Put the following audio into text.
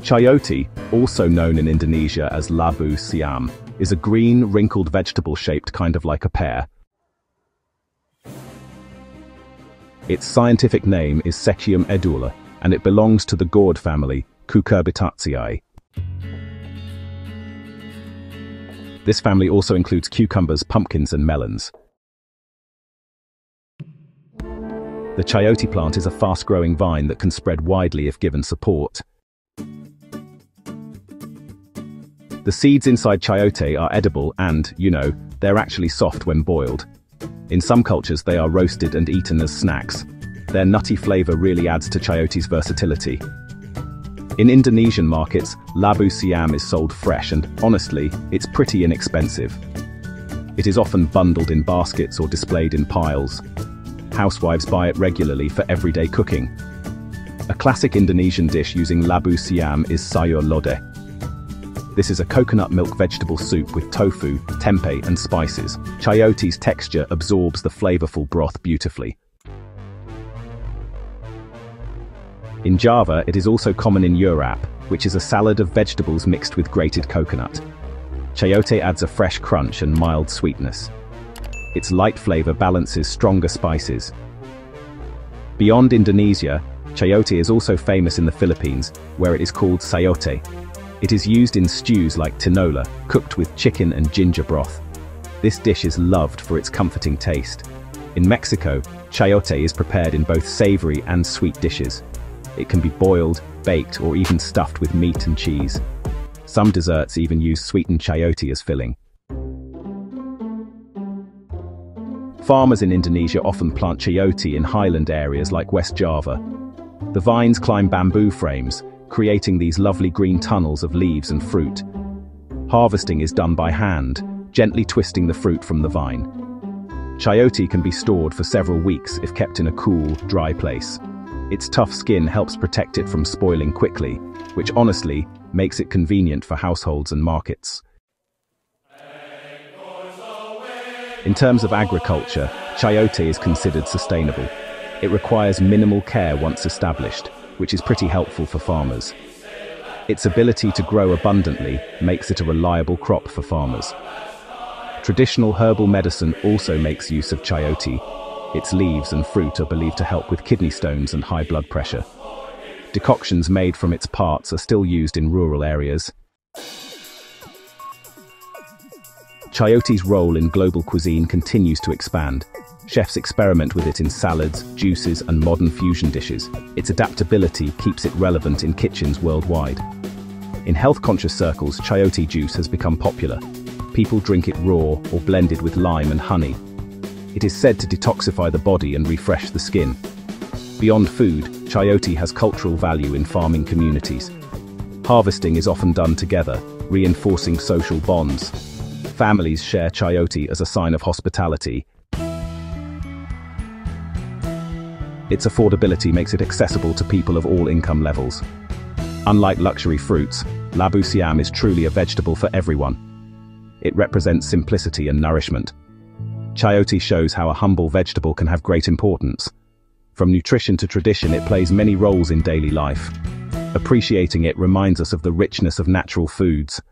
Chayote, also known in Indonesia as LABU SIAM, is a green, wrinkled vegetable shaped kind of like a pear. Its scientific name is Sechium edula, and it belongs to the gourd family, Cucurbitaceae. This family also includes cucumbers, pumpkins, and melons. The chayote plant is a fast-growing vine that can spread widely if given support. The seeds inside chayote are edible and, they're actually soft when boiled. In some cultures they are roasted and eaten as snacks. Their nutty flavor really adds to chayote's versatility. In Indonesian markets, LABU SIAM is sold fresh and, honestly, it's pretty inexpensive. It is often bundled in baskets or displayed in piles. Housewives buy it regularly for everyday cooking. A classic Indonesian dish using LABU SIAM is sayur lodeh. This is a coconut milk vegetable soup with tofu, tempeh, and spices. Chayote's texture absorbs the flavorful broth beautifully. In Java, it is also common in urap, which is a salad of vegetables mixed with grated coconut. Chayote adds a fresh crunch and mild sweetness. Its light flavor balances stronger spices. Beyond Indonesia, chayote is also famous in the Philippines, where it is called sayote. It is used in stews like tinola, cooked with chicken and ginger broth. This dish is loved for its comforting taste. In Mexico, chayote is prepared in both savory and sweet dishes. It can be boiled, baked, or even stuffed with meat and cheese. Some desserts even use sweetened chayote as filling. Farmers in Indonesia often plant chayote in highland areas like West Java. The vines climb bamboo frames, creating these lovely green tunnels of leaves and fruit. Harvesting is done by hand, gently twisting the fruit from the vine. Chayote can be stored for several weeks if kept in a cool, dry place. Its tough skin helps protect it from spoiling quickly, which honestly makes it convenient for households and markets. In terms of agriculture, chayote is considered sustainable. It requires minimal care once established, which is pretty helpful for farmers. Its ability to grow abundantly makes it a reliable crop for farmers. Traditional herbal medicine also makes use of chayote. Its leaves and fruit are believed to help with kidney stones and high blood pressure. Decoctions made from its parts are still used in rural areas. Chayote's role in global cuisine continues to expand. Chefs experiment with it in salads, juices, and modern fusion dishes. Its adaptability keeps it relevant in kitchens worldwide. In health-conscious circles, chayote juice has become popular. People drink it raw or blended with lime and honey. It is said to detoxify the body and refresh the skin. Beyond food, chayote has cultural value in farming communities. Harvesting is often done together, reinforcing social bonds. Families share chayote as a sign of hospitality. Its affordability makes it accessible to people of all income levels. Unlike luxury fruits, LABU SIAM is truly a vegetable for everyone. It represents simplicity and nourishment. Chayote shows how a humble vegetable can have great importance. From nutrition to tradition, it plays many roles in daily life. Appreciating it reminds us of the richness of natural foods.